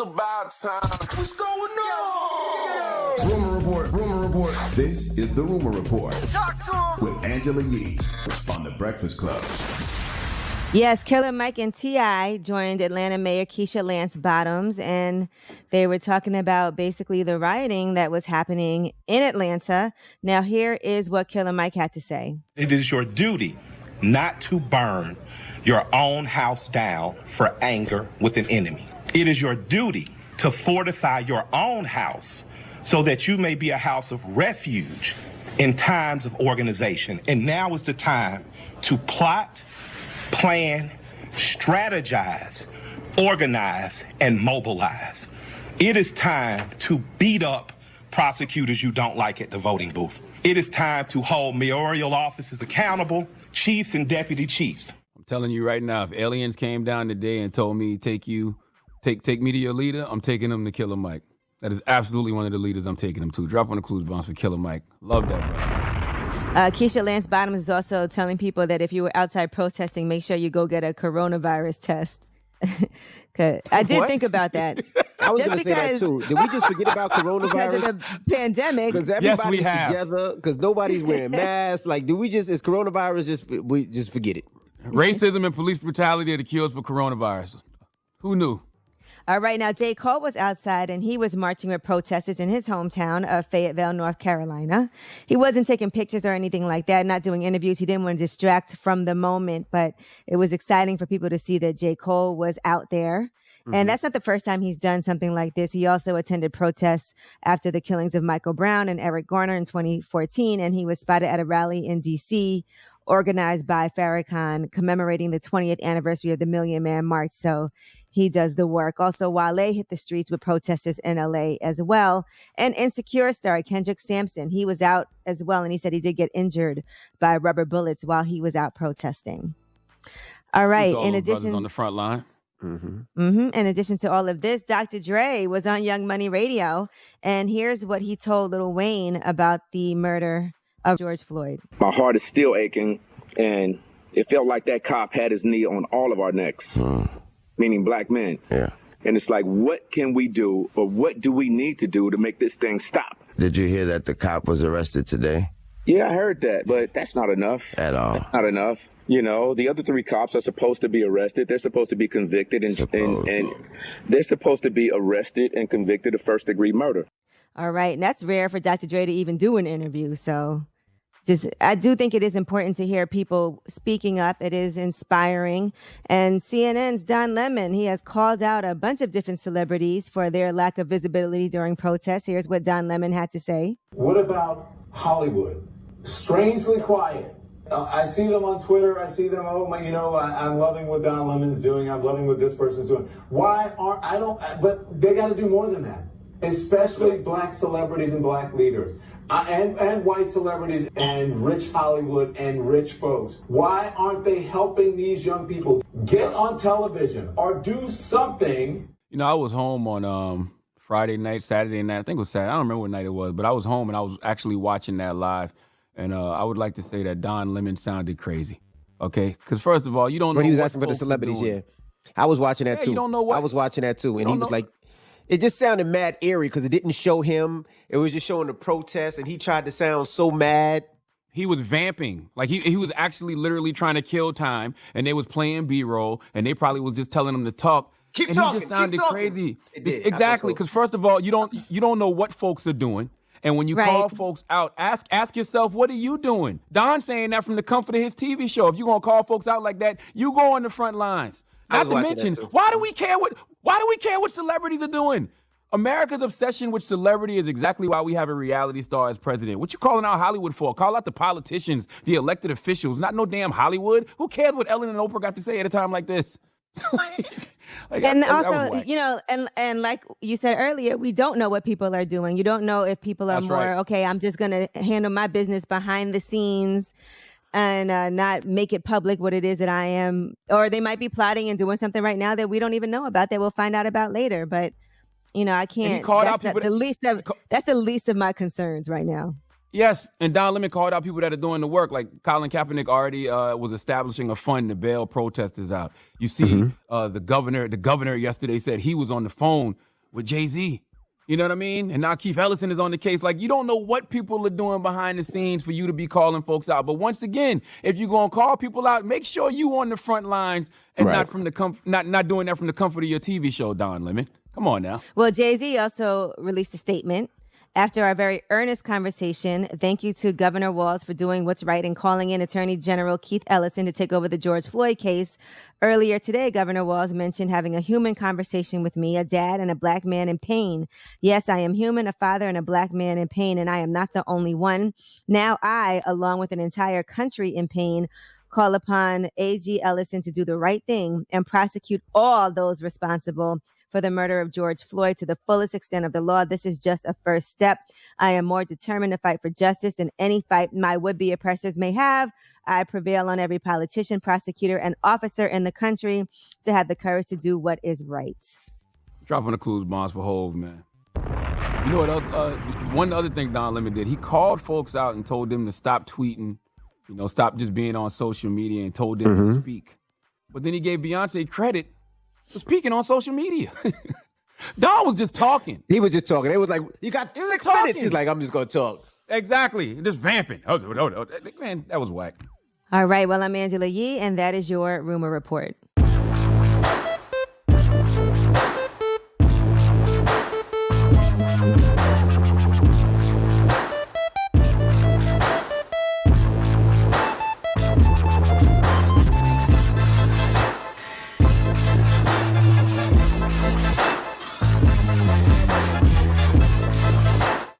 about time. What's going on? Rumor report. This is the Rumor Report. Talk to him. With Angela Yee on The Breakfast Club. Yes, Killer Mike and T.I. joined Atlanta Mayor Keisha Lance Bottoms, and they were talking about basically the rioting that was happening in Atlanta. Now, here is what Killer Mike had to say. It is your duty not to burn your own house down for anger with an enemy. It is your duty to fortify your own house so that you may be a house of refuge in times of organization. And now is the time to plot, plan, strategize, organize, and mobilize. It is time to beat up prosecutors you don't like at the voting booth. It is time to hold mayoral offices accountable, chiefs and deputy chiefs. I'm telling you right now, if aliens came down today and told me take me to your leader, I'm taking them to Killer Mike. That is absolutely one of the leaders I'm taking them to. Drop on the clues bombs for Killer Mike. Love that, bro. Keisha Lance Bottoms is also telling people that if you were outside protesting, make sure you go get a coronavirus test. I did think about that. I was going to say that too. Did we just forget about coronavirus? Because of the pandemic. Because everybody's together, because nobody's wearing masks. Like, is coronavirus we just forget it? Racism and police brutality are the cures for coronavirus. Who knew? All right, now J. Cole was outside and he was marching with protesters in his hometown of Fayetteville, North Carolina. He wasn't taking pictures or anything like that, not doing interviews. He didn't want to distract from the moment, but it was exciting for people to see that J. Cole was out there. Mm-hmm. And that's not the first time he's done something like this. He also attended protests after the killings of Michael Brown and Eric Garner in 2014, and he was spotted at a rally in D.C. organized by Farrakhan commemorating the 20th anniversary of the Million Man March. So he does the work. Also, Wale hit the streets with protesters in LA as well. And Insecure star Kendrick Sampson, he was out as well. And he said he did get injured by rubber bullets while he was out protesting. All right. In addition, on the front line. In addition to all of this, Dr. Dre was on Young Money Radio. And here's what he told Lil Wayne about the murder of George Floyd. My heart is still aching, and it felt like that cop had his knee on all of our necks, meaning black men. Yeah. And it's like, what can we do, or what do we need to do to make this thing stop? Did you hear that the cop was arrested today? Yeah, I heard that, but that's not enough. At all. That's not enough. You know, the other 3 cops are supposed to be arrested. They're supposed to be convicted, and they're supposed to be arrested and convicted of first-degree murder. All right. And that's rare for Dr. Dre to even do an interview. So I do think it is important to hear people speaking up. It is inspiring. And CNN's Don Lemon, he has called out a bunch of different celebrities for their lack of visibility during protests. Here's what Don Lemon had to say. What about Hollywood? Strangely quiet. I see them on Twitter. I see them, I'm loving what Don Lemon's doing. I'm loving what this person's doing. But they got to do more than that, especially black celebrities and black leaders. And white celebrities and rich Hollywood and rich folks. Why aren't they helping these young people get on television or do something? You know, I was home on Friday night, Saturday night. I think it was Saturday. I don't remember what night it was, but I was home and I was actually watching that live. And I would like to say that Don Lemon sounded crazy. Okay? Because first of all, you don't know. When he was asking for the celebrities, yeah. I was watching that too. You don't know what? I was watching that too. And he was like, it just sounded mad eerie because it didn't show him. It was just showing the protest, and he tried to sound so mad. He was vamping. Like, he was actually literally trying to kill time, and they was playing B-roll, and they probably was just telling him to talk. Keep talking, he just sounded crazy. It did. Exactly, because first of all, you don't know what folks are doing. And when you call folks out, ask yourself, what are you doing? Don's saying that from the comfort of his TV show. If you're going to call folks out like that, you go on the front lines. Not to mention, why do we care what celebrities are doing? America's obsession with celebrity is exactly why we have a reality star as president. What you calling out Hollywood for? Call out the politicians, the elected officials, not no damn Hollywood. Who cares what Ellen and Oprah got to say at a time like this? And also, and like you said earlier, we don't know what people are doing. You don't know if people are okay, I'm just going to handle my business behind the scenes and not make it public what it is that I am. Or they might be plotting and doing something right now that we don't even know about that we'll find out about later. But, I can't. That's the least of my concerns right now. Yes, and Don Lemon called out people that are doing the work. Like Colin Kaepernick already was establishing a fund to bail protesters out. You see, the governor yesterday said he was on the phone with JayZ. You know what I mean? And now Keith Ellison is on the case. Like, you don't know what people are doing behind the scenes for you to be calling folks out. But once again, if you're going to call people out, make sure you on the front lines and not from the not doing that from the comfort of your TV show, Don Lemon. Come on now. Well, JayZ also released a statement. After our very earnest conversation, thank you to Governor Walz for doing what's right and calling in Attorney General Keith Ellison to take over the George Floyd case. Earlier today, Governor Walz mentioned having a human conversation with me, a dad and a black man in pain. Yes, I am human, a father and a black man in pain, and I am not the only one. Now I, along with an entire country in pain, call upon A.G. Ellison to do the right thing and prosecute all those responsible for the murder of George Floyd to the fullest extent of the law. This is just a first step. I am more determined to fight for justice than any fight my would-be oppressors may have. I prevail on every politician, prosecutor, and officer in the country to have the courage to do what is right. Dropping the clues bombs for Hov, man. You know what else? One other thing Don Lemon did, he called folks out and told them to stop tweeting, stop just being on social media, and told them to speak. But then he gave Beyonce credit for speaking on social media. Don was just talking. He was just talking. It was like, you got 6 minutes. He's like, I'm just going to talk. Exactly. Just vamping. Man, that was whack. All right. Well, I'm Angela Yee, and that is your Rumor Report.